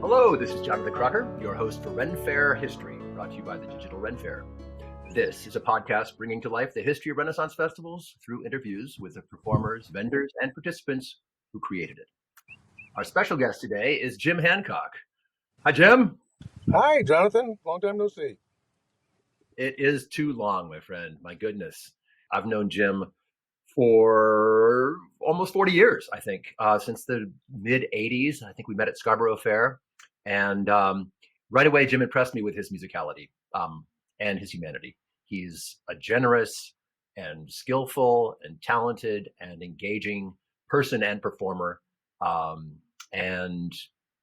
Hello, this is Jonathan Crocker, your host for Faire History, brought to you by the Digital Faire. This is a podcast bringing to life the history of Renaissance festivals through interviews with the performers, vendors, and participants who created it. Our special guest today is Jim Hancock. Hi, Jim. Hi, Jonathan. Long time no see. It is too long, my friend. My goodness. I've known Jim for almost 40 years, I think, since the mid-'80s. I think we met at Scarborough Faire. And right away, Jim impressed me with his musicality and his humanity. He's a generous and skillful and talented and engaging person and performer. And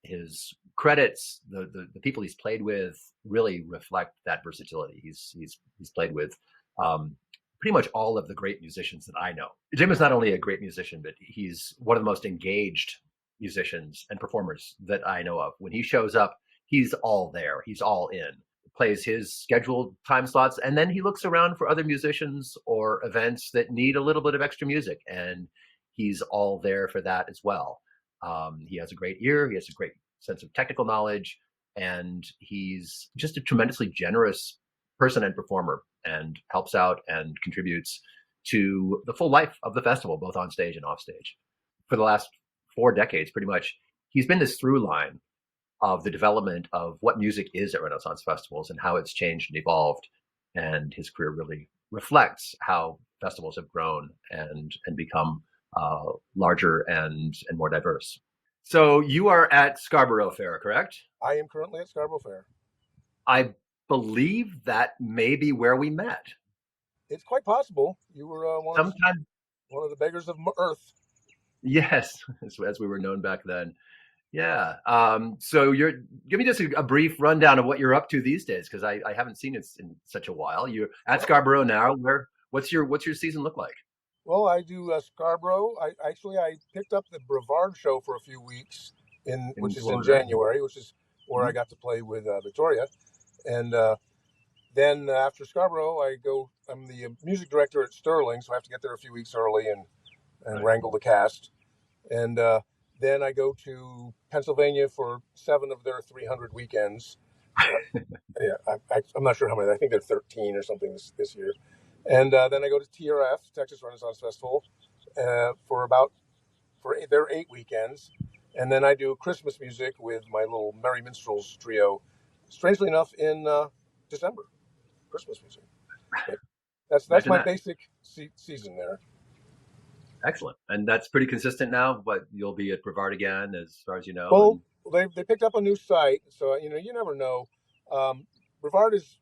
his credits, the people he's played with, really reflect that versatility. He's played with pretty much all of the great musicians that I know. Jim is not only a great musician, but he's one of the most engaged musicians and performers that I know of. When he shows up, he's all there. He's all in. Plays his scheduled time slots, and then he looks around for other musicians or events that need a little bit of extra music, and he's all there for that as well. He has a great ear. He has a great sense of technical knowledge, and he's just a tremendously generous person and performer, and helps out and contributes to the full life of the festival, both on stage and off stage. For the last 4 decades, pretty much, he's been this through line of the development of what music is at Renaissance festivals and how it's changed and evolved. And his career really reflects how festivals have grown and become larger and more diverse. So you are at Scarborough Faire, correct? I am currently at Scarborough Faire. I believe that may be where we met. It's quite possible. You were one of the beggars of Earth. Yes, as we were known back then. Yeah. So give me just a brief rundown of what you're up to these days, because I haven't seen it in such a while. You're at Scarborough now. What's your season look like? Well, I do Scarborough. I picked up the Brevard show for a few weeks, which is in January, which is where I got to play with Victoria. And then after Scarborough, I'm the music director at Sterling, so I have to get there a few weeks early and wrangle the cast. And then I go to Pennsylvania for 7 of their 300 weekends. Yeah, I'm not sure how many. I think they're 13 or something this year. And then I go to TRF, Texas Renaissance Festival, for their 8 weekends. And then I do Christmas music with my little Merry Minstrels trio, strangely enough, in December. Christmas music. But that's my basic season there. Excellent. And that's pretty consistent now, but you'll be at Brevard again, as far as you know? Well, they picked up a new site, so you never know. Brevard is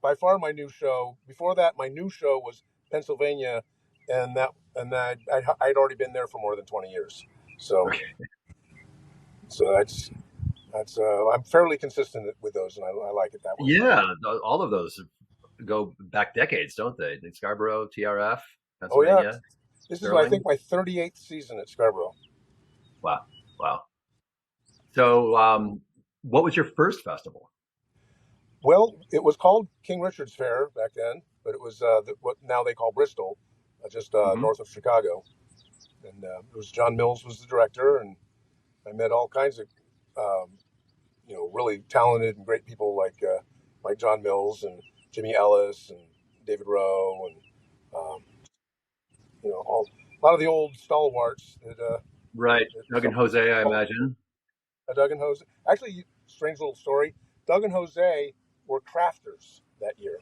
by far my new show. Before that, my new show was Pennsylvania, and I'd already been there for more than 20 years. So, okay. So that's I'm fairly consistent with those, and I like it that way. Yeah, all of those go back decades, don't they? Scarborough, TRF, Pennsylvania. Oh yeah, this is I think my 38th season at Scarborough. Wow. So, what was your first festival? Well, it was called King Richard's Fair back then, but it was what now they call Bristol, just north of Chicago. And it was John Mills was the director, and I met all kinds of really talented and great people like John Mills and Jimmy Ellis and David Rowe and a lot of the old stalwarts. Right, Doug and Jose, I imagine. Doug and Jose. Actually, strange little story. Doug and Jose were crafters that year.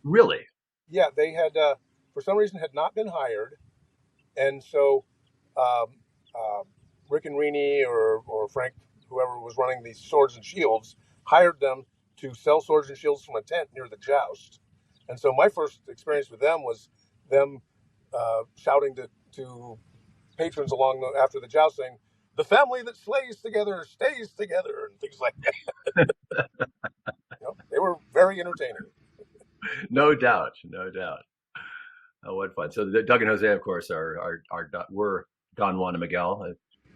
Really? Yeah, they had for some reason had not been hired, and so Rick and Rini or Frank, whoever was running these Swords and Shields, hired them to sell swords and shields from a tent near the joust. And so my first experience with them was them shouting to patrons after the joust, saying, "The family that slays together stays together," and things like that. They were very entertaining. No doubt. Oh, what fun! So Doug and Jose, of course, were Don Juan and Miguel.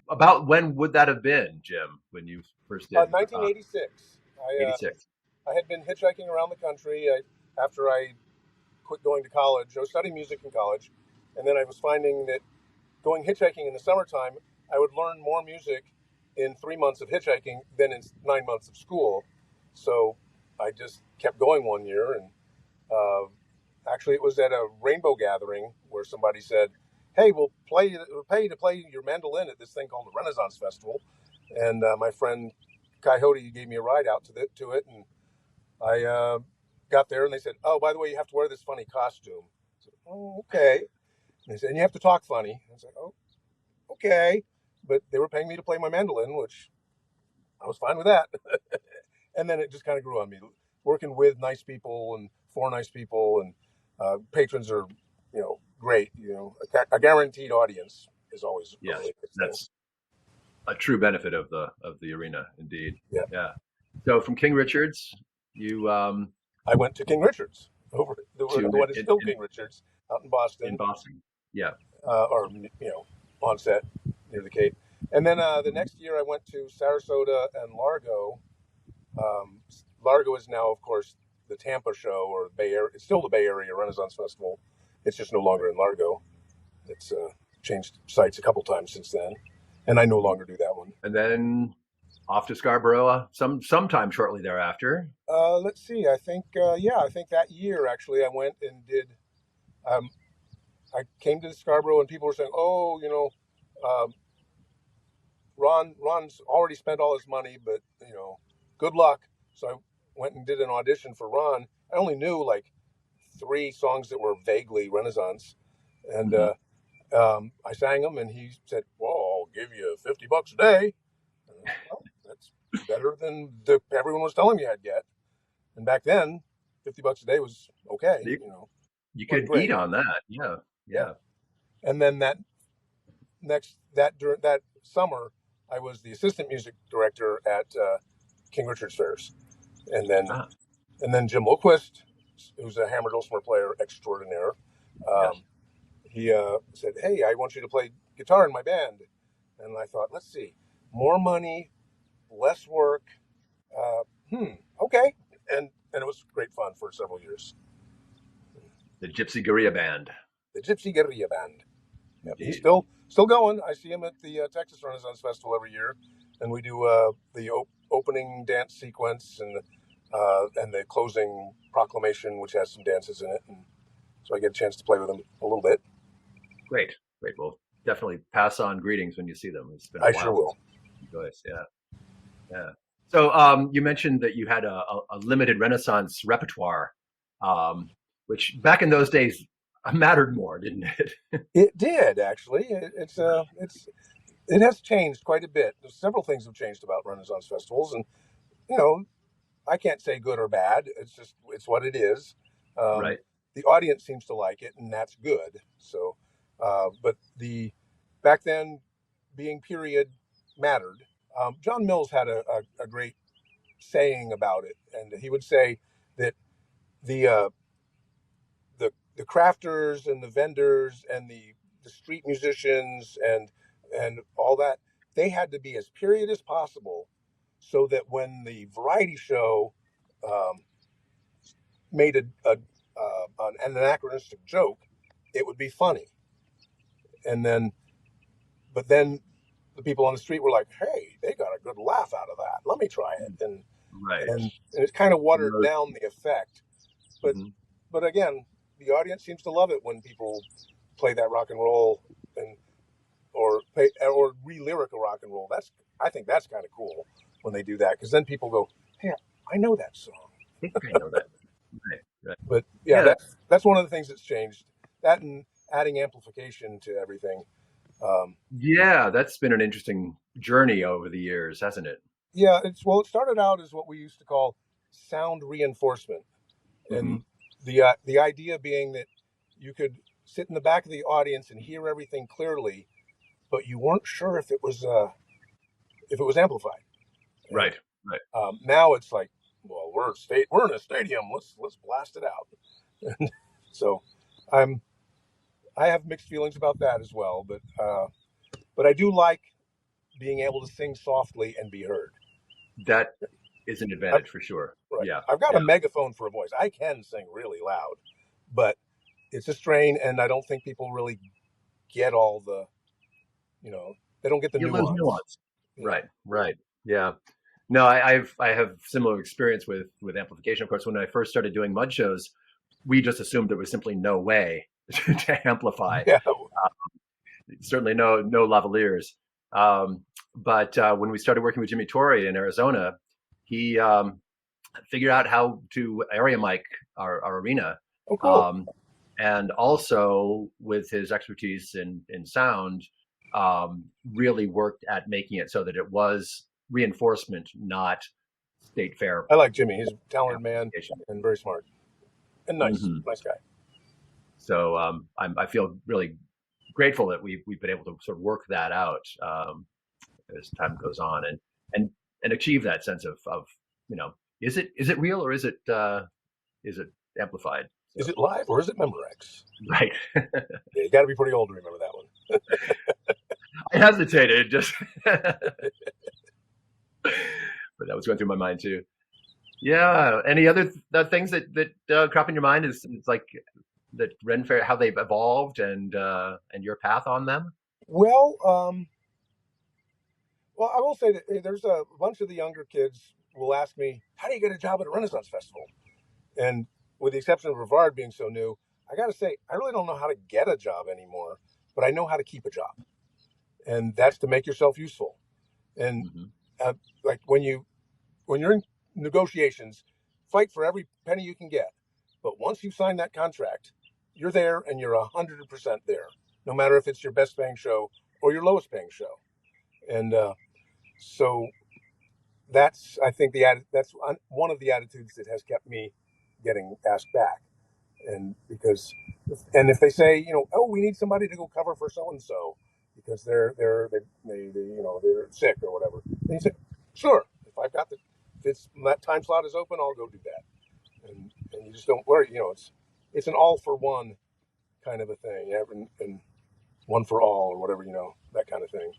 About when would that have been, Jim? When you first did? 1986. 86. I had been hitchhiking around the country after I quit going to college. I was studying music in college, and then I was finding that going hitchhiking in the summertime, I would learn more music in 3 months of hitchhiking than in 9 months of school. So I just kept going one year, and actually it was at a rainbow gathering where somebody said, "Hey, we'll pay you to play your mandolin at this thing called the Renaissance Festival." And my friend Coyote gave me a ride out to it, and I got there, and they said, "Oh, by the way, you have to wear this funny costume." I said, "Oh, okay." And they said, "And you have to talk funny." I said, "Oh, okay." But they were paying me to play my mandolin, which I was fine with that. And then it just kind of grew on me, working with nice people and for nice people, and patrons are, great. A guaranteed audience is always a Yes, really good thing. that's a true benefit of the arena, indeed. Yeah. Yeah. So from King Richard's, you I went to King Richard's over what is still King Richard's out in Boston. In Boston, yeah. Or on set near the Cape. And then the next year I went to Sarasota and Largo. Largo is now, of course, the Tampa show, or Bay Area. It's still the Bay Area Renaissance Festival. It's just no longer in Largo. It's changed sites a couple times since then, and I no longer do that one. And then off to Scarborough sometime shortly thereafter. Let's see. I think that year actually I went and did. I came to Scarborough and people were saying, "Oh, Ron's already spent all his money, but good luck." So I went and did an audition for Ron. I only knew like 3 songs that were vaguely Renaissance, and I sang them, and he said, "Well, I'll give you $50 a day." Well, that's better than everyone was telling me I'd get. And back then, $50 a day was okay. You could eat on that. Yeah. And then during that summer, I was the assistant music director at King Richard's Fairs, and then Jim Loquist, who's a hammer dulcimer player extraordinaire, he said, "Hey, I want you to play guitar in my band." And I thought, let's see, more money, less work. Okay, and it was great fun for several years. The Gypsy Guerrilla Band. The Gypsy Guerrilla Band. Yep. He's still going. I see him at the Texas Renaissance Festival every year, and we do the opening dance sequence and the closing proclamation, which has some dances in it, and so I get a chance to play with him a little bit. Great. Well, definitely pass on greetings when you see them. It's been a while. I sure will. Joyce, yeah. So you mentioned that you had a limited Renaissance repertoire, which back in those days mattered more, didn't it? It did, actually. It has changed quite a bit. Several things have changed about Renaissance festivals, and I can't say good or bad. It's what it is. Right. The audience seems to like it, and that's good. So, but back then, being period mattered. John Mills had a great saying about it, and he would say that the crafters and the vendors and the street musicians and all that, they had to be as period as possible, so that when the variety show made an anachronistic joke, it would be funny. But then the people on the street were like, "Hey, they got a good laugh out of that. Let me try it." And it kind of watered down the effect. But again, the audience seems to love it when people play that rock and roll or re-lyric a rock and roll. I think that's kind of cool when they do that, because then people go, "Hey, I know that song." I know that. Right. But that's one of the things that's changed. That and adding amplification to everything. That's been an interesting journey over the years, hasn't it? Yeah, it started out as what we used to call sound reinforcement, and the idea being that you could sit in the back of the audience and hear everything clearly, but you weren't sure if it was amplified. Right. Now it's like, well, we're in a stadium. Let's blast it out. So, I have mixed feelings about that as well, but I do like being able to sing softly and be heard. That is an advantage for sure. Right. Yeah. I've got a megaphone for a voice. I can sing really loud, but it's a strain, and I don't think people really get all the, they don't get the nuance. Right. Yeah. No, I have similar experience with amplification. Of course, when I first started doing mud shows, we just assumed there was simply no way to amplify. Yeah. Certainly no lavaliers. But when we started working with Jimmy Torrey in Arizona, he figured out how to area mic our arena. Oh, cool. Um, and also with his expertise in sound, really worked at making it so that it was reinforcement, not state fair I like Jimmy. He's a talented man amplification. and very smart and nice. Mm-hmm. Nice guy. So I feel really grateful that we've been able to sort of work that out as time goes on and achieve that sense of is it real or is it amplified? So, Is it live or is it Memorex? right. Yeah, you got to be pretty old to remember that one. I hesitated just, but that was going through my mind too. Yeah. Any other things that crop in your mind is like that Ren Fair, how they've evolved and your path on them? Well, well, I will say that there's a bunch of the younger kids will ask me, "How do you get a job at a Renaissance festival?" And with the exception of Brevard being so new, I got to say I really don't know how to get a job anymore, but I know how to keep a job, and that's to make yourself useful. And Mm-hmm. like when you're in negotiations, fight for every penny you can get. But once you sign that contract, you're there and you're 100% there, no matter if it's your best paying show or your lowest paying show. And so that's, I think, that's one of the attitudes that has kept me getting asked back. And because, and if they say, oh, we need somebody to go cover for so and so because they're sick or whatever, and you say, sure, if that time slot is open, I'll go do that. And you just don't worry. It's an all for one kind of a thing, and one for all or whatever, that kind of thing.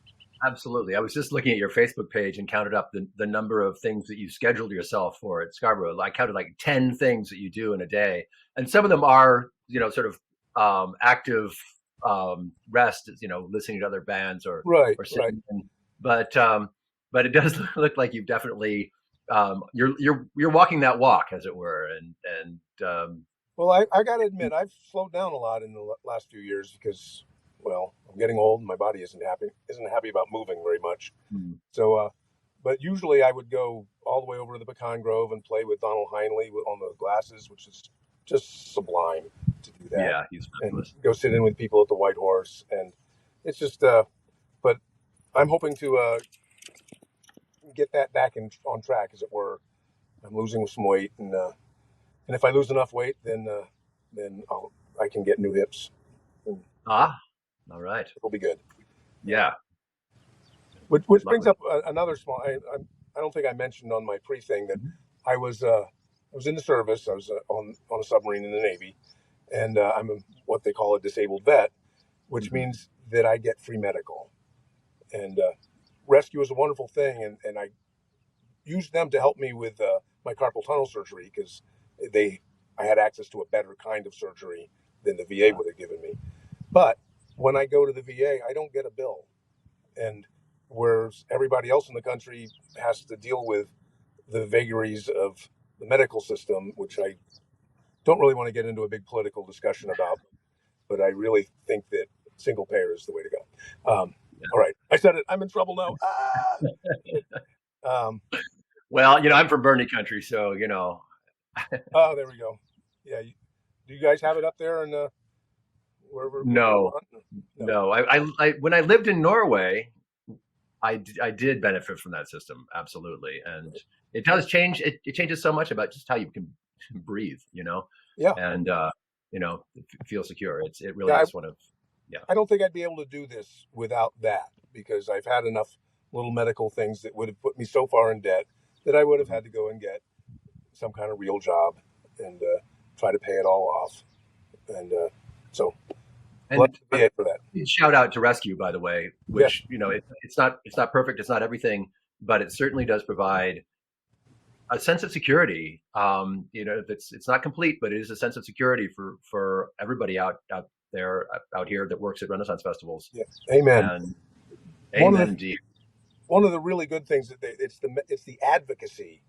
Absolutely. I was just looking at your Facebook page and counted up the number of things that you scheduled yourself for at Scarborough. I counted like 10 things that you do in a day. And some of them are, sort of active rest, listening to other bands or Right. sitting. But it does look like you've definitely you're walking that walk, as it were. And Well, I got to admit, I've slowed down a lot in the last few years because, well, I'm getting old and my body isn't happy about moving very much. hmm. So, but usually I would go all the way over to the Pecan Grove and play with Donald Heinley on the glasses, which is just sublime to do that. Yeah, he's fabulous. And go sit in with people at the White Horse, and it's just. But I'm hoping to get that back on track, as it were. I'm losing some weight, and if I lose enough weight, then I can get new hips. And All right. it'll be good. Yeah. Which brings up another small. I don't think I mentioned on my pre-thing that I was in the service. I was on a submarine in the Navy, and I'm what they call a disabled vet, which Mm-hmm. means that I get free medical. And rescue is a wonderful thing, and I used them to help me with my carpal tunnel surgery because I had access to a better kind of surgery than the VA would have given me. But when I go to the VA, I don't get a bill, and whereas everybody else in the country has to deal with the vagaries of the medical system, which I don't really want to get into a big political discussion about, but I really think that single payer is the way to go. All right, I said it. I'm in trouble now. Well, I'm from Burny country, so Oh, there we go. Yeah, do you guys have it up there in wherever? No. I when I lived in Norway, I did benefit from that system, absolutely, and it does change. It changes so much about just how you can breathe, Yeah, and feel secure. It really is one of. Yeah. I don't think I'd be able to do this without that because I've had enough little medical things that would have put me so far in debt that I would have had to go and get some kind of real job and try to pay it all off. And so, And VA for that. shout out to Rescue, by the way, which it's not perfect, it's not everything, but it certainly does provide a sense of security. It's not complete, but it is a sense of security for everybody out there out here that works at Renaissance festivals. Yeah. Amen. And amen, indeed. one of the really good things that it's the advocacy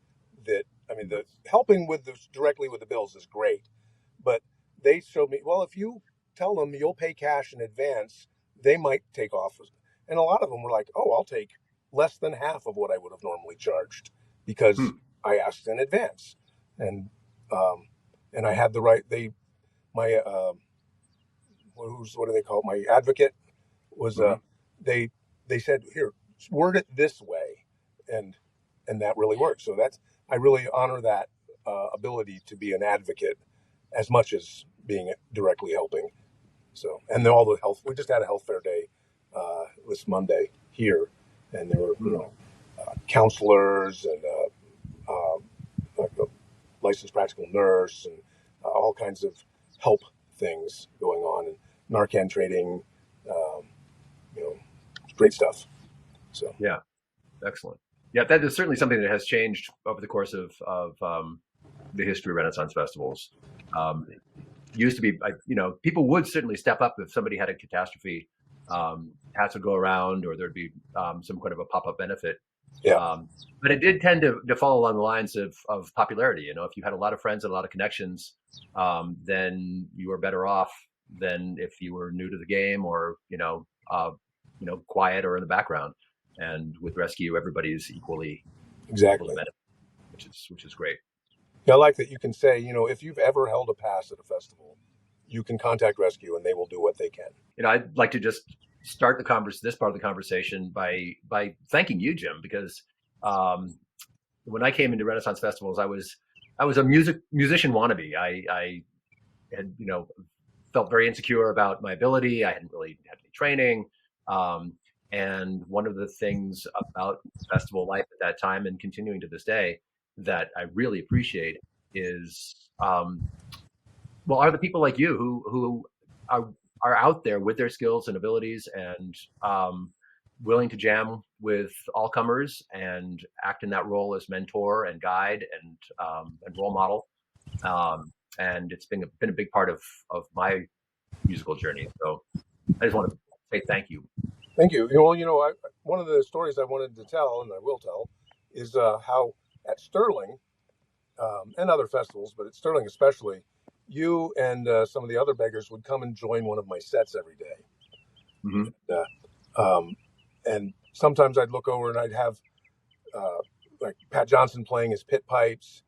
that, I mean, the helping directly with the bills is great, but they showed me, well, if you tell them you'll pay cash in advance, they might take off. And a lot of them were like, oh, I'll take less than half of what I would have normally charged because I asked in advance. And I had the right, my what do they call it? My advocate was they said, here, word it this way, and that really worked. So I really honor that ability to be an advocate as much as being directly helping. So, and then all the health, we just had a health fair day this Monday here, and there were counselors and like a licensed practical nurse and all kinds of help things going on, and Narcan trading, great stuff. So yeah, excellent. Yeah, that is certainly something that has changed over the course of the history of Renaissance festivals. Used to be, people would certainly step up if somebody had a catastrophe, hats would go around, or there'd be some kind of a pop-up benefit. Yeah. But it did tend to follow along the lines of popularity. If you had a lot of friends and a lot of connections, then you were better off than if you were new to the game or quiet or in the background. And with Rescue, everybody's equally exactly, which is great. Yeah, I like that you can say, if you've ever held a pass at a festival, you can contact Rescue and they will do what they can. I'd like to just start this part of the conversation by thanking you, Jim, because when I came into Renaissance festivals, I was a musician wannabe. I had felt very insecure about my ability. I hadn't really had any training, and one of the things about festival life at that time, and continuing to this day, that I really appreciate is are the people like you who are out there with their skills and abilities and willing to jam with all comers and act in that role as mentor and guide and role model. And it's been a big part of my musical journey. So I just want to say thank you. Thank you. Well, one of the stories I wanted to tell, and I will tell, is how at Sterling and other festivals, but at Sterling especially, you and some of the other beggars would come and join one of my sets every day. Mm-hmm. And sometimes I'd look over and I'd have like Pat Johnson playing his pit pipes,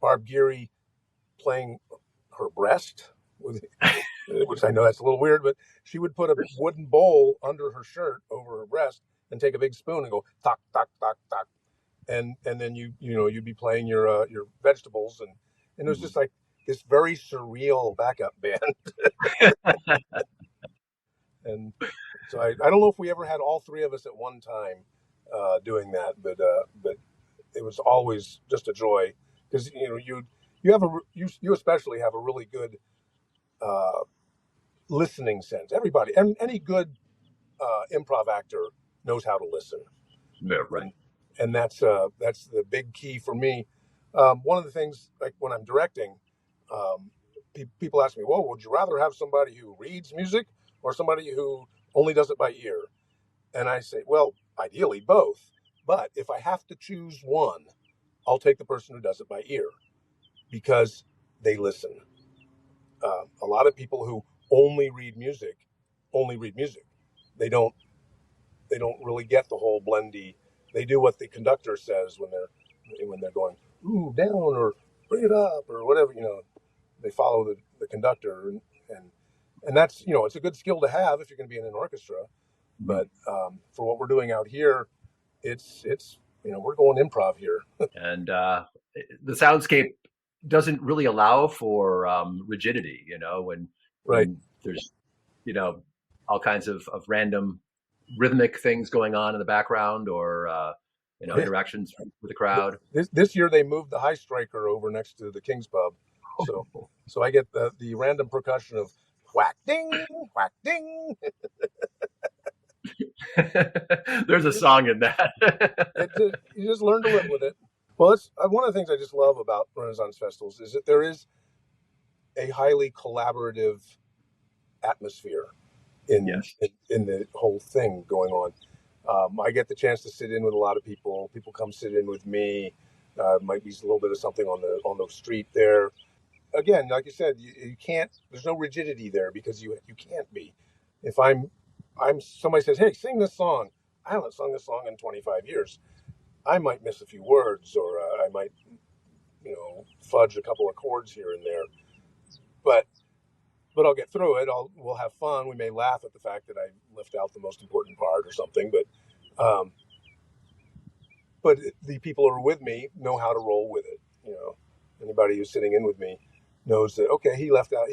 Barb Geary playing her breast, which I know that's a little weird, but she would put a wooden bowl under her shirt over her breast and take a big spoon and go tock tock tock tock, and then you'd be playing your vegetables, and it was just like this very surreal backup band. And so I don't know if we ever had all three of us at one time doing that, but it was always just a joy because you especially have a really good listening sense. Everybody, and any good improv actor knows how to listen. Yeah, right. And that's the big key for me. One of the things, like when I'm directing, people ask me, well, would you rather have somebody who reads music or somebody who only does it by ear? And I say, well, ideally both. But if I have to choose one, I'll take the person who does it by ear because they listen. A lot of people who only read music. They don't really get the whole blendy. They do what the conductor says when they're going, ooh, down, or bring it up, or whatever, they follow the conductor, and that's, it's a good skill to have if you're going to be in an orchestra. But for what we're doing out here, it's we're going improv here. And the soundscape doesn't really allow for rigidity, when there's all kinds of random rhythmic things going on in the background, or interactions with the crowd. This year they moved the high striker over next to the King's Pub, so I get the random percussion of whack ding, whack ding. There's a song in that. You just learn to live with it. Well, it's one of the things I just love about Renaissance festivals is that there is a highly collaborative atmosphere in the whole thing going on. I get the chance to sit in with a lot of people. People come sit in with me. Might be a little bit of something on the street there. Again, like you said, you can't. There's no rigidity there because you can't be. If I'm somebody says, "Hey, sing this song." I haven't sung this song in 25 years. I might miss a few words, or I might, fudge a couple of chords here and there. But I'll get through it. We'll have fun. We may laugh at the fact that I left out the most important part or something. But the people who are with me know how to roll with it. Anybody who's sitting in with me knows that, okay, he left out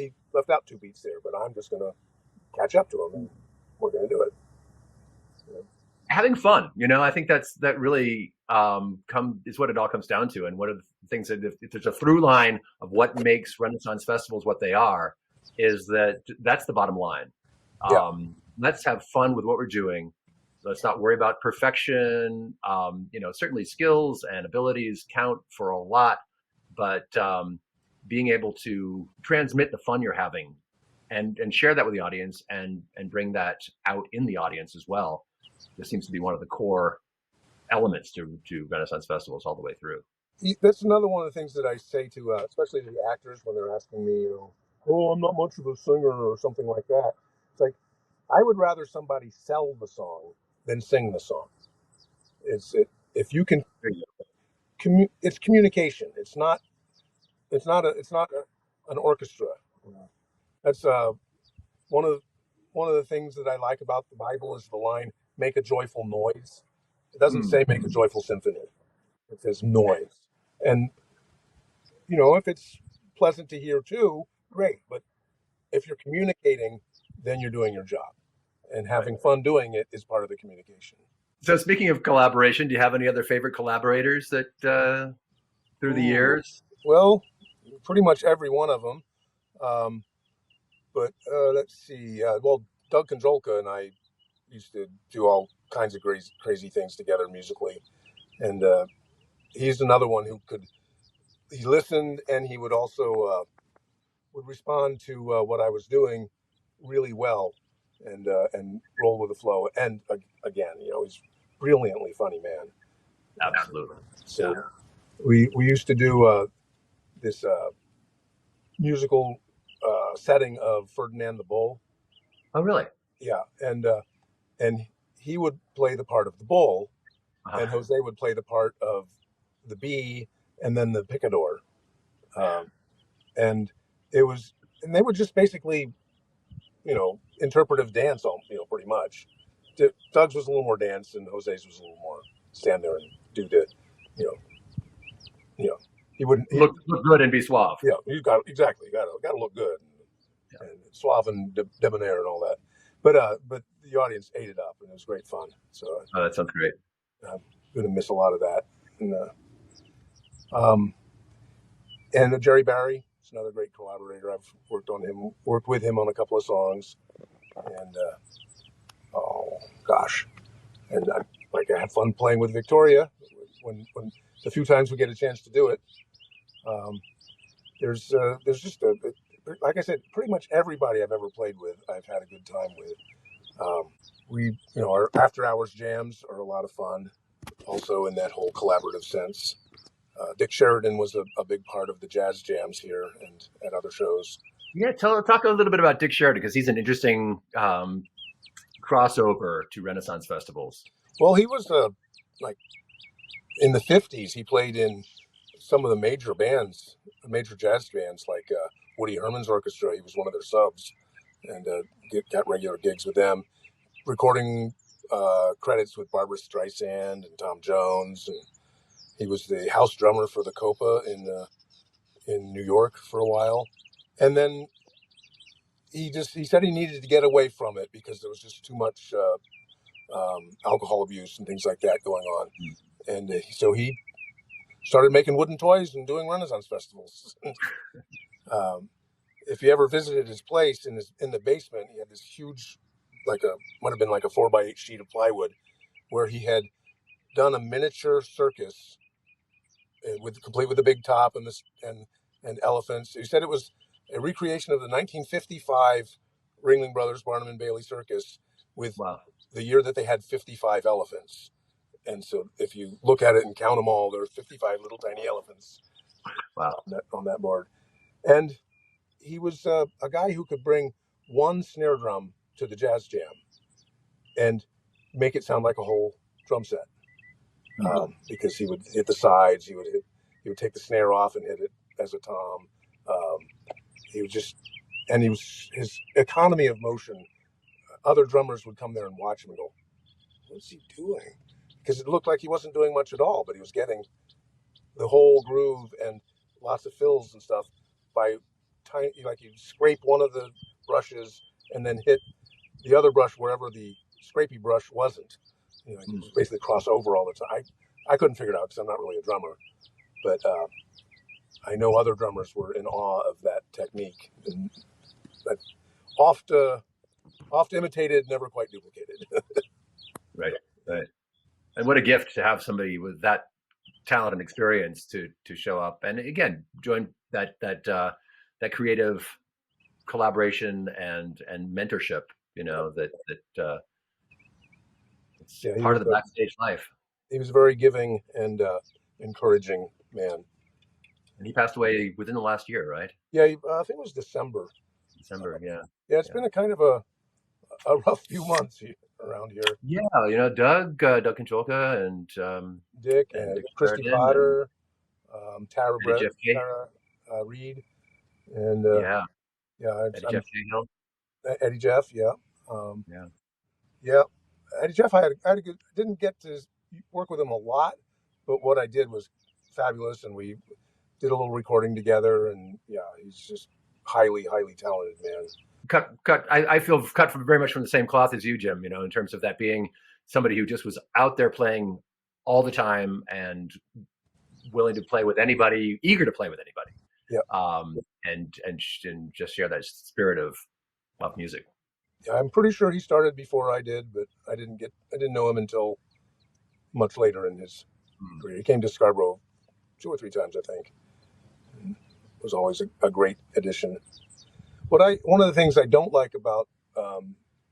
two beats there, but I'm just going to catch up to him, and we're going to do it. Having fun, I think that really is what it all comes down to. And one of the things that if there's a through line of what makes Renaissance festivals what they are, is that's the bottom line. Let's have fun with what we're doing. Let's not worry about perfection. Certainly skills and abilities count for a lot, but being able to transmit the fun you're having and share that with the audience and bring that out in the audience as well. This seems to be one of the core elements to Renaissance festivals all the way through. That's another one of the things that I say to, especially to the actors when they're asking me, oh, I'm not much of a singer or something like that. It's like, I would rather somebody sell the song than sing the song. If you can, it's communication. It's not an orchestra. That's one of the things that I like about the Bible is the line, "Make a joyful noise." It doesn't say "make a joyful symphony." It says noise. And if it's pleasant to hear too, great. But if you're communicating, then you're doing your job, and having fun doing it is part of the communication. So speaking of collaboration, do you have any other favorite collaborators that through the years? Well, pretty much every one of them. But let's see. Doug Konjolka and I used to do all kinds of crazy things together musically. And he's another one who he listened, and he would also would respond to what I was doing really well, and roll with the flow. And again, he's brilliantly funny man. Absolutely. So we used to do this musical setting of Ferdinand the Bull. Oh, really? Yeah, and he would play the part of the bull, and Jose would play the part of the bee, and then the picador. And they would just basically, interpretive dance, pretty much. Doug's was a little more dance, and Jose's was a little more stand there and do it. He wouldn't look good and be suave. Yeah, you got to look good, and suave and debonair and all that. But the audience ate it up, and it was great fun. So that sounds great. I'm going to miss a lot of that. And Jerry Barry is another great collaborator. I've worked with him on a couple of songs, and and I had fun playing with Victoria when the few times we get a chance to do it. There's just like I said, pretty much everybody I've ever played with, I've had a good time with. Our after hours jams are a lot of fun, also in that whole collaborative sense. Dick Sheridan was a big part of the jazz jams here and at other shows. Yeah, talk a little bit about Dick Sheridan, because he's an interesting crossover to Renaissance festivals. Well, he was in the 50s. He played in some of the major jazz bands, like Woody Herman's orchestra. He was one of their subs, and got regular gigs with them, recording credits with Barbra Streisand and Tom Jones, and he was the house drummer for the Copa in New York for a while. And then he said he needed to get away from it because there was just too much alcohol abuse and things like that going on. And so he started making wooden toys and doing Renaissance festivals. If you ever visited his place in the basement, he had this huge, might have been like a 4x8 sheet of plywood, where he had done a miniature circus complete with a big top and elephants. He said it was a recreation of the 1955 Ringling Brothers Barnum and Bailey Circus with the year that they had 55 elephants. And so if you look at it and count them all, there are 55 little tiny elephants. Wow. On that board. And he was a guy who could bring one snare drum to the jazz jam and make it sound like a whole drum set. Because he would hit the sides, he would take the snare off and hit it as a tom. His economy of motion. Other drummers would come there and watch him and go, "What's he doing?" Because it looked like he wasn't doing much at all, but he was getting the whole groove and lots of fills and stuff by tiny, like you scrape one of the brushes and then hit the other brush wherever the scrapey brush wasn't. You basically cross over all the time. I couldn't figure it out because I'm not really a drummer, but I know other drummers were in awe of that technique. And oft imitated, never quite duplicated. Right. And what a gift to have somebody with that talent and experience to show up and again join that creative collaboration and mentorship. It's part of the backstage life. He was a very giving and encouraging man. And he passed away within the last year, right? Yeah, I think it was December. Yeah. Yeah, it's been a kind of a rough few months around here. Yeah, Doug Kancholka and Dick and Christy Potter, Tara Brett, Tara Reed, and Eddie Jeff, yeah. Eddie Jeff, I had a good. Didn't get to work with him a lot, but what I did was fabulous, and we did a little recording together, and he's just highly talented man. I feel cut very much from the same cloth as you, Jim, in terms of that being somebody who just was out there playing all the time and willing to play with anybody, eager to play with anybody. And just share that spirit of music. Yeah, I'm pretty sure he started before I did, but I didn't know him until much later in his career. He came to Scarborough 2 or 3 times, I think. And it was always a great addition. One of the things I don't like about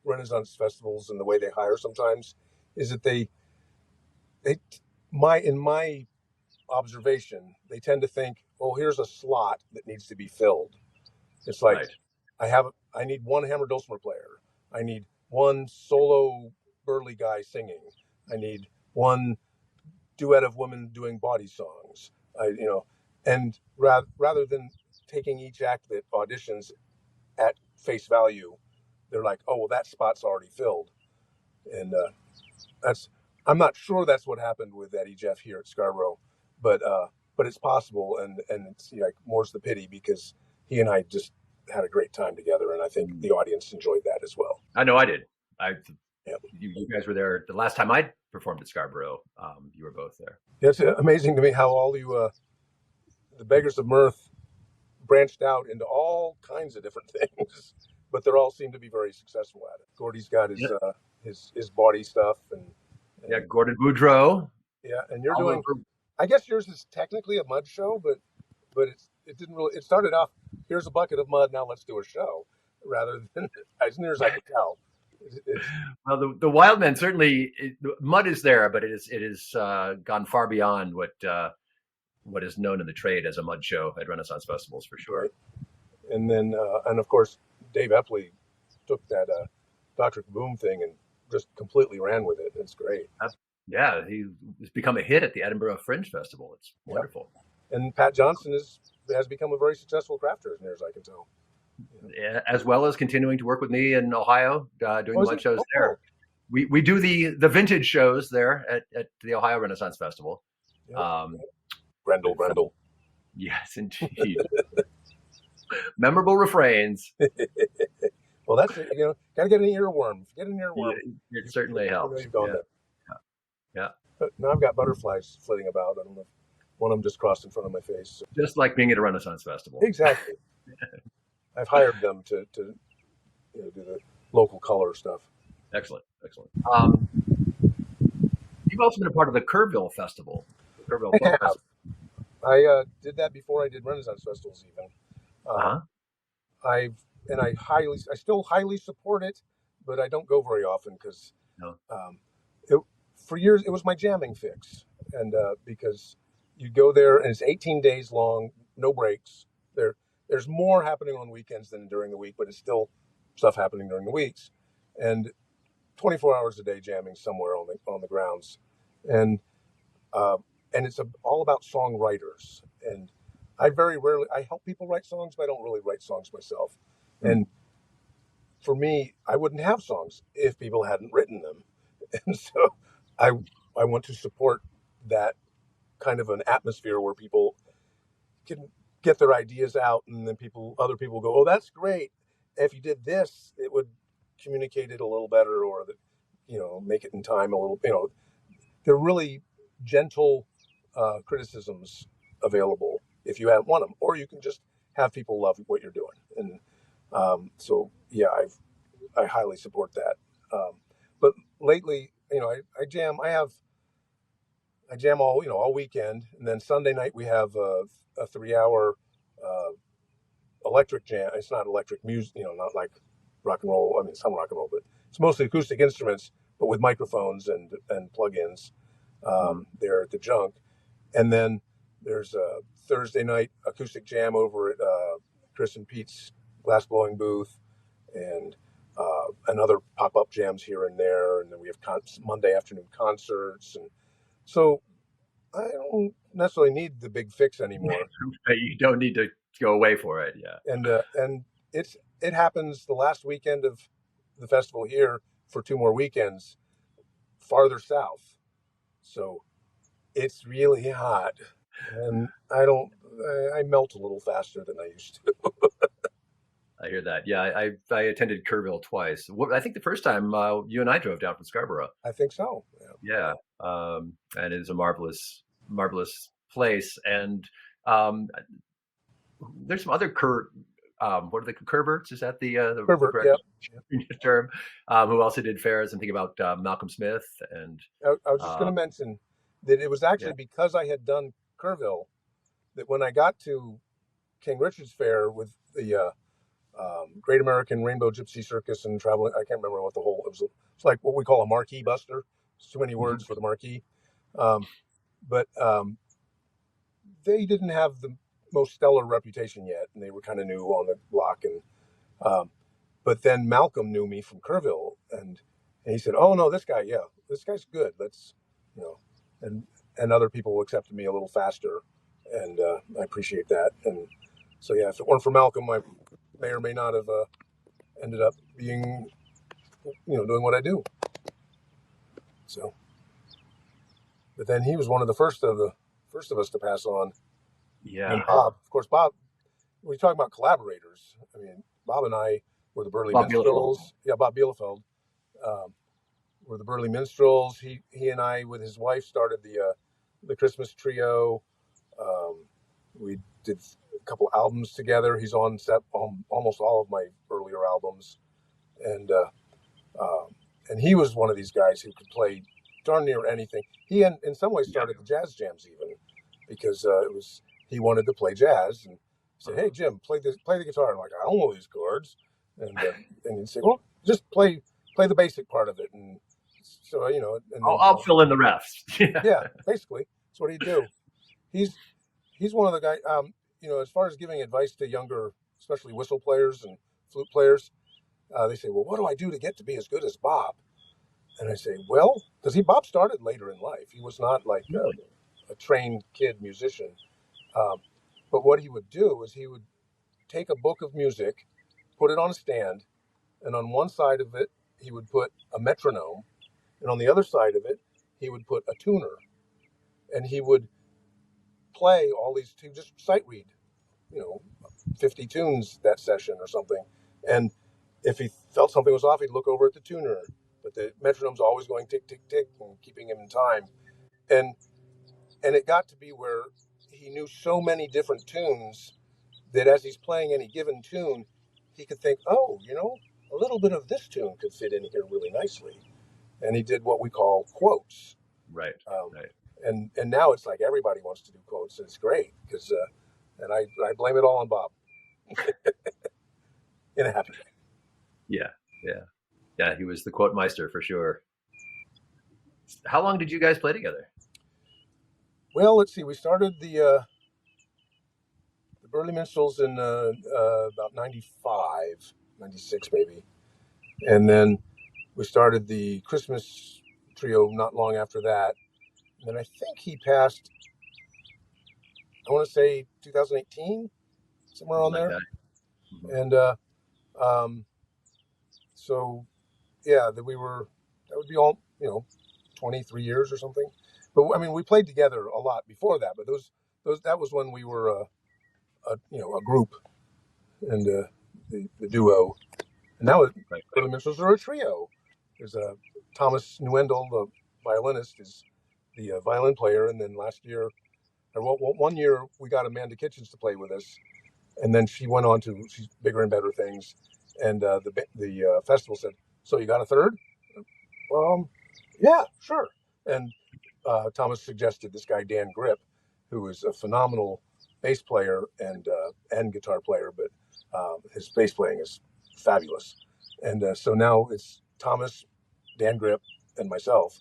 Renaissance festivals and the way they hire sometimes is that in my observation, they tend to think, "Oh, here's a slot that needs to be filled." It's like I need one hammer dulcimer player. I need one solo burly guy singing. I need one duet of women doing body songs. And rather than taking each act that auditions at face value, they're like, "Oh, well, that spot's already filled," and I'm not sure that's what happened with Eddie Jeff here at Scarborough, but it's possible, and it's more's the pity because he and I just had a great time together, and I think the audience enjoyed that as well. I know I did. You guys were there the last time I performed at Scarborough. You were both there. It's amazing to me how all the Beggars of Mirth branched out into all kinds of different things, but they all seem to be very successful at it. Gordy's got his body stuff, and Gordon Boudreau. Yeah, and you're doing. I guess yours is technically a mud show, but it didn't really. It started off, here's a bucket of mud, now let's do a show, rather than as near as I could tell. Well, the Wyld Men certainly mud is there, but it is gone far beyond what is known in the trade as a mud show at Renaissance festivals, for sure. Right. And then and of course Dave Epley took that Dr. Kaboom thing and just completely ran with it. It's great. He's become a hit at the Edinburgh Fringe Festival. It's wonderful. And Pat Johnson has become a very successful crafter, as near as I can tell. Yeah, as well as continuing to work with me in Ohio, doing the mud shows there. We do the vintage shows there at the Ohio Renaissance Festival. Grendel. Yes, indeed. Memorable refrains. Well, that's it. Gotta get an earworm. Get an earworm. It certainly helps. Yeah. But now I've got butterflies flitting about. I don't know if one of them just crossed in front of my face. Just like being at a Renaissance festival. Exactly. I've hired them to do the local color stuff. Excellent. You've also been a part of the Kerrville Festival. I did that before I did Renaissance festivals even. I still highly support it, but I don't go very often because No. It, for years, it was my jamming fix, and because you go there and it's 18 days long, no breaks. There's more happening on weekends than during the week, but it's still stuff happening during the weeks, and 24 hours a day jamming somewhere on the grounds, and uh, and it's all about songwriters. And I help people write songs, but I don't really write songs myself. Mm. And for me, I wouldn't have songs if people hadn't written them. And so I I want to support that kind of an atmosphere where people can get their ideas out, and then other people go, "Oh, that's great. If you did this, it would communicate it a little better, or make it in time a little." They're really gentle criticisms available if you want them, or you can just have people love what you're doing. And so, yeah, I highly support that. But lately, I jam. I jam all weekend, and then Sunday night we have a 3 hour uh, electric jam. It's not electric music, not like rock and roll. I mean, some rock and roll, but it's mostly acoustic instruments, but with microphones and plugins. There at the Junk, and then there's a Thursday night acoustic jam over at Chris and Pete's glass blowing booth, and other pop up jams here and there, and then we have Monday afternoon concerts, and so I don't necessarily need the big fix anymore. You don't need to go away for it. Yeah. And it happens the last weekend of the festival here for 2 more weekends farther south, so it's really hot, and I melt a little faster than I used to. I hear that. Yeah, I attended Kerrville twice. I think the first time you and I drove down from Scarborough. I think so. Yeah, and it is a marvelous place. And um, there's some other what are the Curverts? Is that the Pervert, correct yeah. term? Who also did fairs? I'm thinking about Malcolm Smith and I was just going uh, to mention that it was actually yeah. because I had done Kerrville that when I got to King Richard's Fair with the Great American Rainbow Gypsy Circus and traveling, I can't remember what the whole, it's like what we call a marquee buster. It's too many words for the marquee. Um, but they didn't have the most stellar reputation yet, and they were kind of new on the block. And but then Malcolm knew me from Kerrville, and he said, "Oh no, this guy's good. Let's, you know," and other people accepted me a little faster, and I appreciate that. And so yeah, if it weren't for Malcolm, I may or may not have ended up being, doing what I do. So, but then he was one of the first of us to pass on. And Yeah, Bob, of course, Bob. When you talk about collaborators, I mean, Bob and I were the Burly Bob Bielefeld. Minstrels. Yeah, Bob Bielefeld. Um, were the Burly Minstrels. He and I, with his wife, started the Christmas Trio. Um, we did a couple albums together. He's on set on almost all of my earlier albums, and and he was one of these guys who could play darn near anything. He, in some ways, started the jazz jams even because he wanted to play jazz, and said, "Hey Jim, play the guitar." And I'm like, "I don't know these chords," and he'd say, "Well, just play the basic part of it." And so and then I'll fill in the rest. yeah, basically that's what he'd do. He's one of the guys. As far as giving advice to younger, especially whistle players and flute players, they say, "Well, what do I do to get to be as good as Bob?" And I say, "Well, because Bob started later in life. He was not like Really? a trained kid musician." Um, but what he would do is he would take a book of music, put it on a stand, and on one side of it he would put a metronome, and on the other side of it he would put a tuner, and he would play all these just sight read, 50 tunes that session or something. And if he felt something was off, he'd look over at the tuner, but the metronome's always going tick tick tick and keeping him in time. And it got to be where he knew so many different tunes that as he's playing any given tune, he could think, "Oh, a little bit of this tune could fit in here really nicely." And he did what we call quotes. Right. Um, Right. and now it's like everybody wants to do quotes, and it's great because and I blame it all on Bob in a happy way. Yeah. Yeah. Yeah. He was the quote meister for sure. How long did you guys play together? Well, let's see. We started the Burly Minstrels in about 95, 96 maybe. And then we started the Christmas trio not long after that. And then I think he passed, I want to say 2018, somewhere on Like there. that. Mm-hmm. And um, so, yeah, that would be all, 23 years or something. But I mean, we played together a lot before that, but that was when we were a group and the duo. And now Right. Burly Minstrels are a trio. There's Thomas Newendel, the violinist, is the violin player, and then last year, or one year, we got Amanda Kitchens to play with us, and then she went on to she's bigger and better things, and the festival said, "So you got a third?" Yeah, sure. And Thomas suggested this guy Dan Grip, who is a phenomenal bass player and guitar player, but his bass playing is fabulous. And so now it's Thomas, Dan Grip, and myself.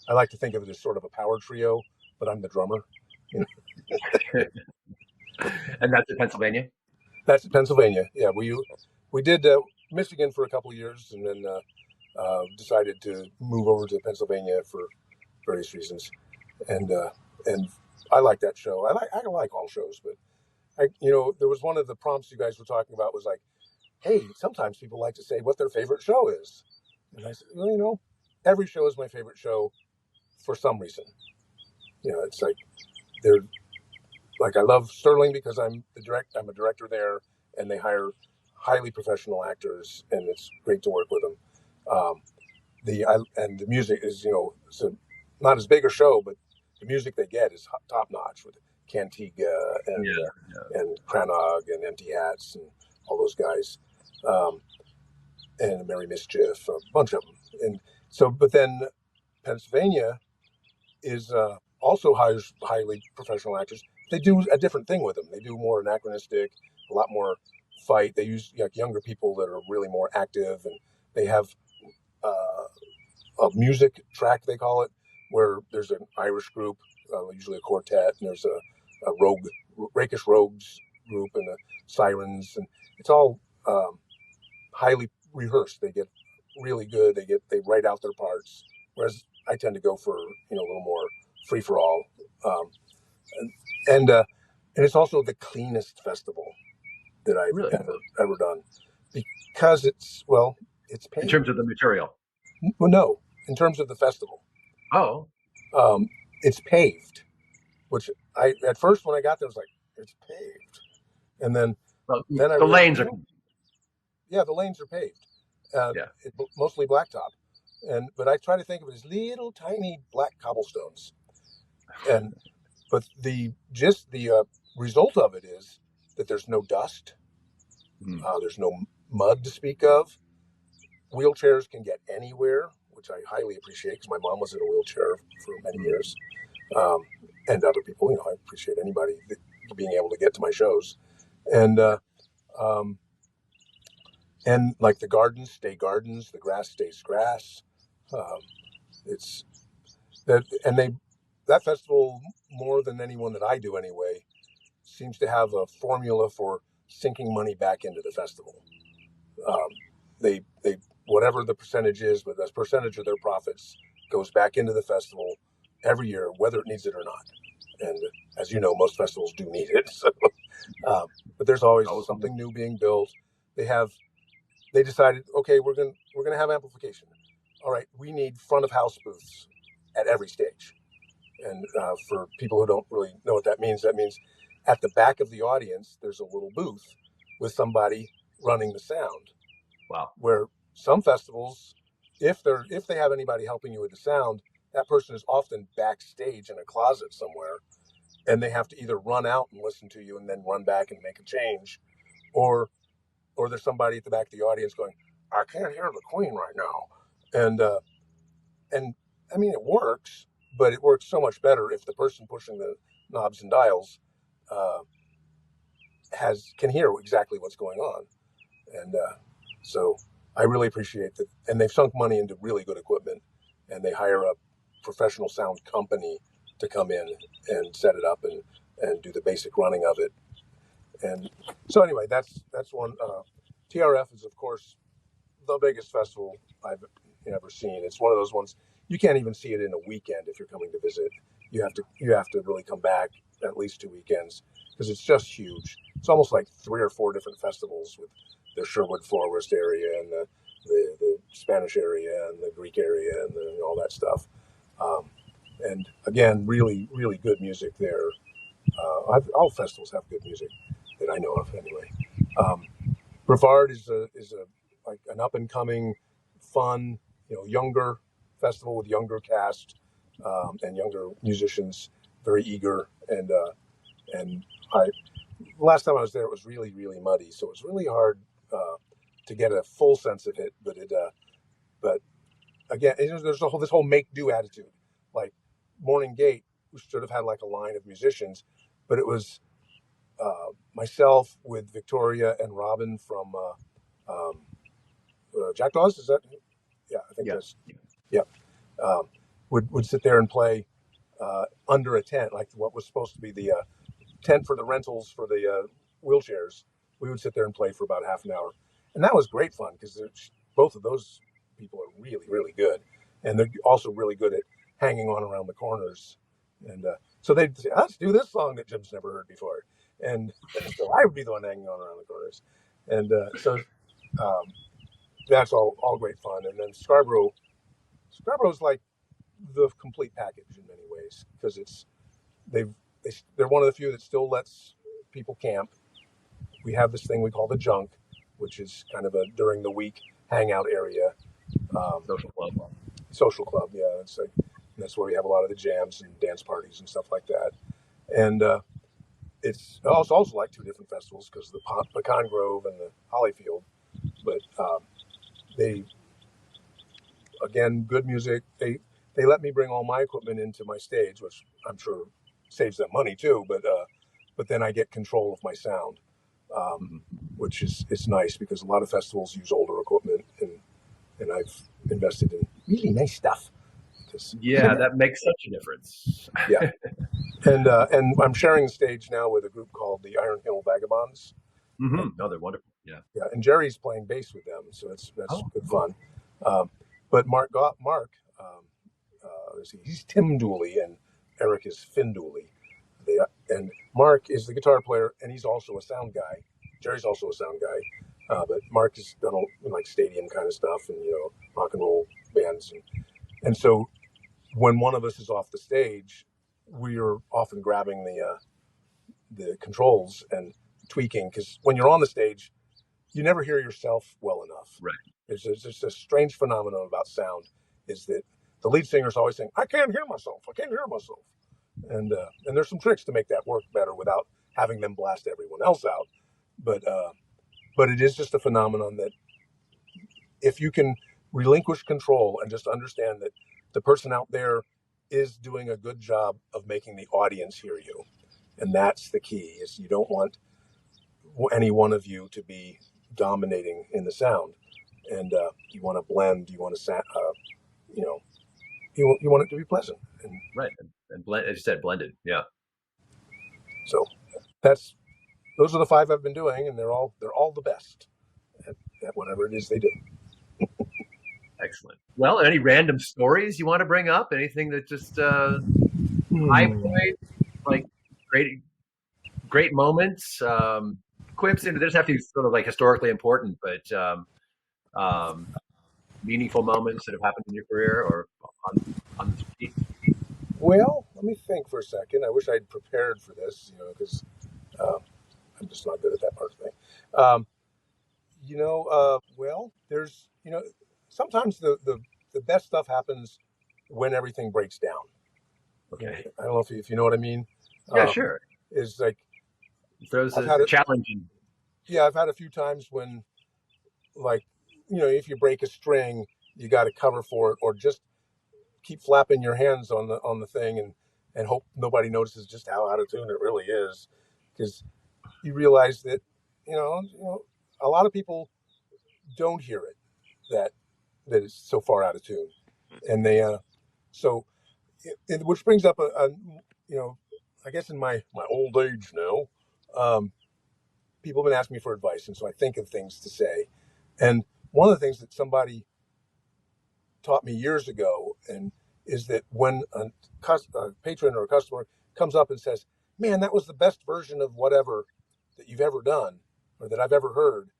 I like to think of it as sort of a power trio, but I'm the drummer. You know? And that's in Pennsylvania? That's in Pennsylvania. Yeah, we did Michigan for a couple of years, and then decided to move over to Pennsylvania for various reasons. And I like that show. I like all shows, but there was one of the prompts you guys were talking about was like, hey, sometimes people like to say what their favorite show is. And I said, well, every show is my favorite show for some reason. It's like they're like I love Sterling because I'm a director there, and they hire highly professional actors, and it's great to work with them. And the music is it's not as big a show, but the music they get is top notch with Cantiga and Cranog and Empty Hats and all those guys, and Merry Mischief, a bunch of them. And so, but then Pennsylvania is also hires highly professional actors. They do a different thing with them. They do more anachronistic, a lot more fight. They use younger people that are really more active, and they have a music track, they call it, where there's an Irish group, usually a quartet, and there's a rakish rogues group, and the sirens, and it's all highly rehearsed. They get really good. They write out their parts, whereas I tend to go for a little more free for all, and it's also the cleanest festival that I've Really? ever done because it's In paid. terms of the material? Well, no, in terms of the festival. Oh. It's paved, which I at first when I got there I was like, it's paved, and then Well, then I the realized, lanes are. yeah, the lanes are paved, Yeah. mostly blacktop, but I try to think of it as little tiny black cobblestones, but the result of it is that there's no dust, there's no mud to speak of. Wheelchairs can get anywhere, which I highly appreciate because my mom was in a wheelchair for many years. And other people, I appreciate anybody being able to get to my shows. And like the gardens stay gardens, the grass stays grass. It's that, and that festival, more than anyone that I do anyway, seems to have a formula for sinking money back into the festival. They whatever the percentage is, but a percentage of their profits goes back into the festival every year, whether it needs it or not. And as you know, most festivals do need it. So, but there's always something new being built. They decided, okay, we're gonna have amplification. All right, we need front of house booths at every stage. And for people who don't really know what that means at the back of the audience, there's a little booth with somebody running the sound. Wow. Where some festivals, if they have anybody helping you with the sound, that person is often backstage in a closet somewhere, and they have to either run out and listen to you and then run back and make a change, or there's somebody at the back of the audience going, I can't hear the Queen right now, and I mean it works, but it works so much better if the person pushing the knobs and dials can hear exactly what's going on, and so I really appreciate that, and they've sunk money into really good equipment, and they hire a professional sound company to come in and set it up and do the basic running of it. And so anyway, that's one. TRF is, of course, the biggest festival I've ever seen. It's one of those ones you can't even see it in a weekend if you're coming to visit. You have to really come back at least 2 weekends because it's just huge. It's almost like 3 or 4 different festivals with the Sherwood Forest area and the Spanish area and the Greek area and all that stuff. And again, really, really good music there. All festivals have good music that I know of, anyway. Brevard is like an up and coming, fun, younger festival with younger cast and younger musicians, very eager. And last time I was there, it was really, really muddy, so it was really hard to get a full sense of it. But again, there's this whole make do attitude. Like Morning Gate, we should have had like a line of musicians, but it was myself with Victoria and Robin from Jackdaws. Is that? Yeah, I think that's. Yeah. Would sit there and play under a tent, like what was supposed to be the tent for the rentals for the wheelchairs. We would sit there and play for about half an hour, and that was great fun because both of those people are really, really good, and they're also really good at hanging on around the corners. And so they'd say, "Let's do this song that Jim's never heard before," and so I would be the one hanging on around the corners, and so that's all great fun. And then Scarborough's like the complete package in many ways because they're one of the few that still lets people camp. We have this thing we call the junk, which is kind of a during the week hangout area. Social club, yeah. That's where we have a lot of the jams and dance parties and stuff like that. And it's also like 2 different festivals because the Pecan Grove and the Hollyfield. But they, again, good music. They let me bring all my equipment into my stage, which I'm sure saves them money too. But then I get control of my sound, which is nice because a lot of festivals use older equipment, and I've invested in really nice stuff. That makes such a difference. Yeah, and I'm sharing the stage now with a group called the Iron Hill Vagabonds. No, they're wonderful. Yeah, and Jerry's playing bass with them, so that's good fun. But Mark, he's Tim Dooley and Eric is Finn Dooley. And Mark is the guitar player, and he's also a sound guy. Jerry's also a sound guy, but Mark has done like stadium kind of stuff and rock and roll bands, and so when one of us is off the stage, we are often grabbing the controls and tweaking because when you're on the stage, you never hear yourself well enough. Right. There's just a strange phenomenon about sound is that the lead singer is always saying, "I can't hear myself. I can't hear myself." And there's some tricks to make that work better without having them blast everyone else out. But it is just a phenomenon that if you can relinquish control and just understand that the person out there is doing a good job of making the audience hear you. And that's the key is you don't want any one of you to be dominating in the sound. And you want to blend, you want to, you want it to be pleasant. And, right. And blend, as you said, blended. Yeah. So those are the 5 I've been doing, and they're all the best at whatever it is they do. Excellent. Well, any random stories you want to bring up? Anything that just high points, like great moments, quips? It doesn't have to be sort of like historically important, but meaningful moments that have happened in your career or on the street. Well, let me think for a second. I wish I'd prepared for this, because I'm just not good at that part of the thing. Well, there's, sometimes the best stuff happens when everything breaks down. Okay. I don't know if you know what I mean. Yeah, sure. Is like throws a challenge in. Yeah, I've had a few times when, like, if you break a string, you got to cover for it, or just keep flapping your hands on the thing and hope nobody notices just how out of tune it really is, because you realize that a lot of people don't hear it that it's so far out of tune, and they so which brings up I guess in my old age now, people have been asking me for advice, and so I think of things to say. And one of the things that somebody taught me years ago, and is that when a patron or a customer comes up and says, "Man, that was the best version of whatever that you've ever done or that I've ever heard,"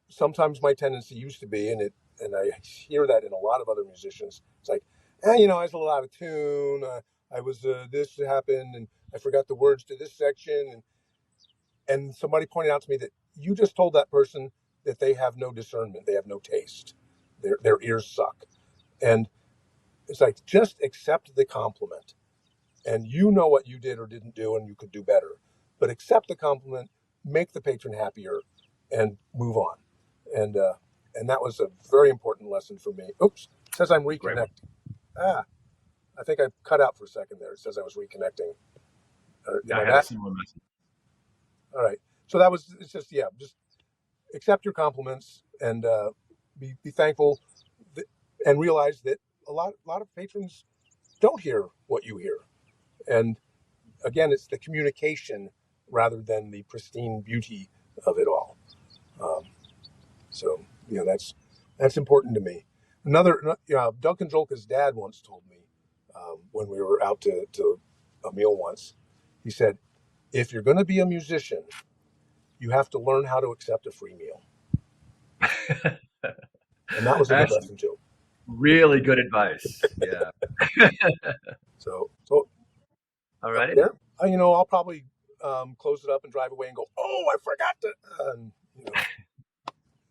sometimes my tendency used to be, and I hear that in a lot of other musicians. It's like, I was a little out of tune. I was this happened, and I forgot the words to this section, and somebody pointed out to me that you just told that person that they have no discernment, they have no taste, their ears suck, and it's like, just accept the compliment, and you know what you did or didn't do, and you could do better, but accept the compliment, make the patron happier, and move on. And that was a very important lesson for me. Oops, it says I'm reconnecting. I think I cut out for a second there. It says I was reconnecting. I had a similar message. All right. So it's just accept your compliments and be thankful and realize that a lot of patrons don't hear what you hear. And again, it's the communication rather than the pristine beauty of it all. So that's important to me. Another, Duncan Jolka's dad once told me when we were out to a meal once, he said, if you're going to be a musician, you have to learn how to accept a free meal. And that was a good lesson too. Really good advice. Yeah. So all right. There, I'll probably close it up and drive away and go, oh, I forgot to,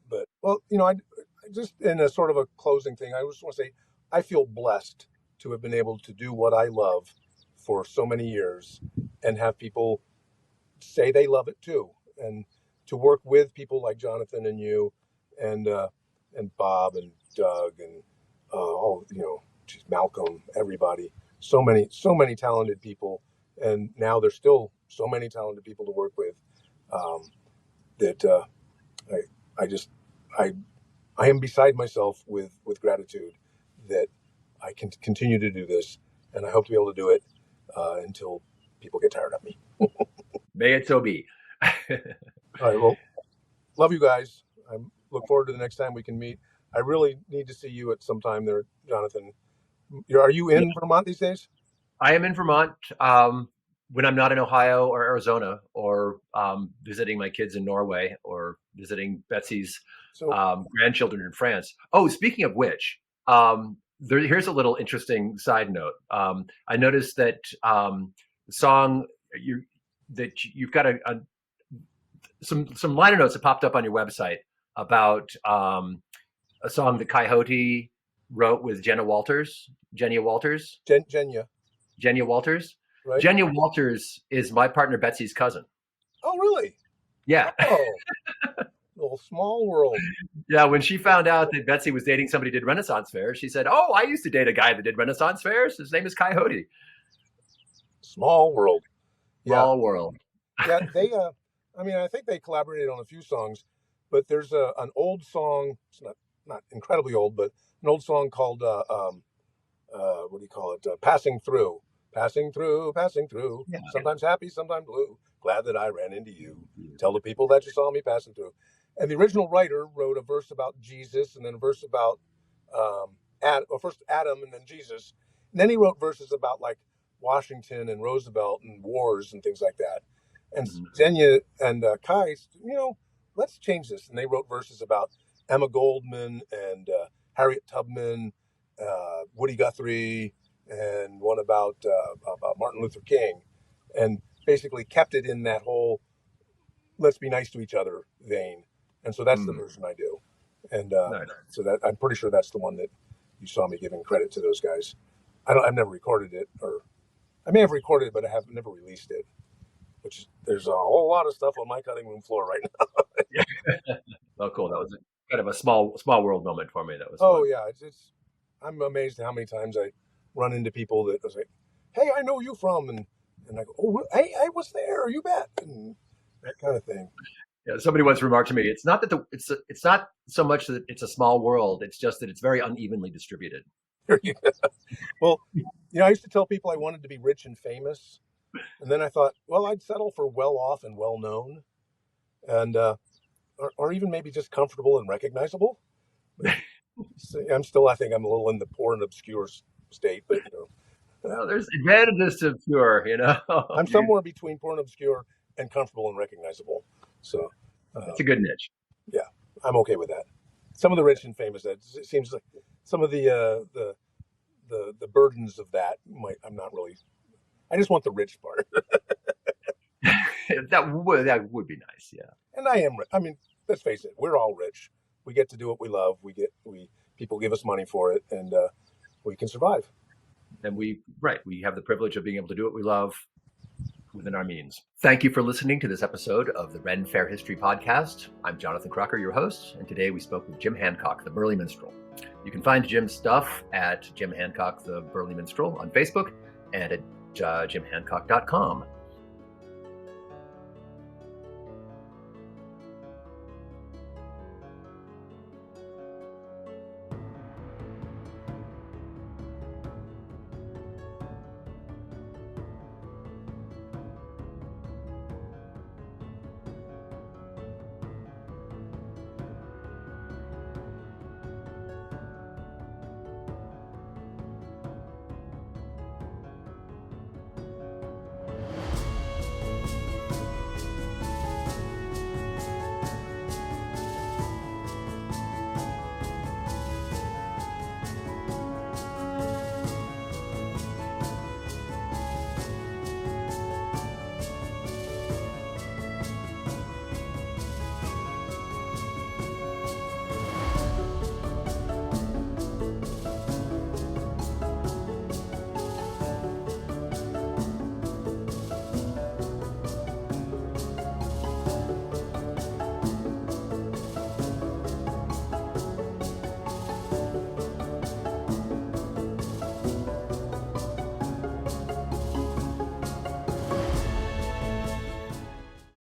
but I just, in a sort of a closing thing, I just want to say, I feel blessed to have been able to do what I love for so many years and have people say they love it too, and to work with people like Jonathan and you, and Bob and Doug and Malcolm, everybody, so many talented people, and now there's still so many talented people to work with, that I am beside myself with gratitude that I can continue to do this, and I hope to be able to do it until people get tired of me. May it so be. All right. Well, love you guys. I look forward to the next time we can meet. I really need to see you at some time there, Jonathan. Are you in Vermont these days? I am in Vermont when I'm not in Ohio or Arizona, or visiting my kids in Norway, or visiting Betsy's grandchildren in France. Oh, speaking of which, here's a little interesting side note. I noticed that the song you've got some liner notes that popped up on your website about a song that Coyote wrote with Genya Walters. Genya. Right. Genya Walters is my partner Betsy's cousin. Oh, really? Yeah. Oh, little small world. Yeah, when she found out that Betsy was dating somebody who did Renaissance fairs, she said, "Oh, I used to date a guy that did Renaissance fairs. His name is Coyote." Small world. Small world. Yeah, they. I think they collaborated on a few songs, but there's an old song. It's not incredibly old, but an old song called what do you call it? Passing through. Yeah. Sometimes happy, sometimes blue. Glad that I ran into you. Tell the people that you saw me passing through. And the original writer wrote a verse about Jesus, and then a verse about first Adam and then Jesus. And then he wrote verses about like Washington and Roosevelt and wars and things like that. And Xenia and Kai, let's change this. And they wrote verses about Emma Goldman and Harriet Tubman, Woody Guthrie, and one about Martin Luther King, and basically kept it in that whole let's be nice to each other vein. And so that's the version I do. And nice. So that I'm pretty sure that's the one that you saw me giving credit to those guys. I've never recorded it, or I may have recorded it, but I have never released it. Which there's a whole lot of stuff on my cutting room floor right now. Oh, cool! That was kind of a small world moment for me. That was. Oh fun. Yeah, it's I'm amazed at how many times I run into people that was like, "Hey, I know you from," and I go, "Oh, hey, I was there. You bet," and that kind of thing. Yeah, somebody once remarked to me, "It's not that it's not so much that it's a small world. It's just that it's very unevenly distributed." Well, I used to tell people I wanted to be rich and famous, and then I thought, well, I'd settle for well off and well known, and or even maybe just comfortable and recognizable. I think I'm a little in the poor and obscure state, but well, there's advantages to pure. I'm somewhere between poor and obscure and comfortable and recognizable. So it's a good niche. Yeah, I'm okay with that. Some of the rich and famous, it seems like some of the burdens of that I'm not really. I just want the rich part. that would be nice, yeah. And I mean, let's face it, we're all rich. We get to do what we love. People give us money for it, and we can survive. And we have the privilege of being able to do what we love within our means. Thank you for listening to this episode of the Ren Faire History Podcast. I'm Jonathan Crocker, your host, and today we spoke with Jim Hancock, the Burly Minstrel. You can find Jim's stuff at Jim Hancock, the Burly Minstrel on Facebook and at jimhancock.com.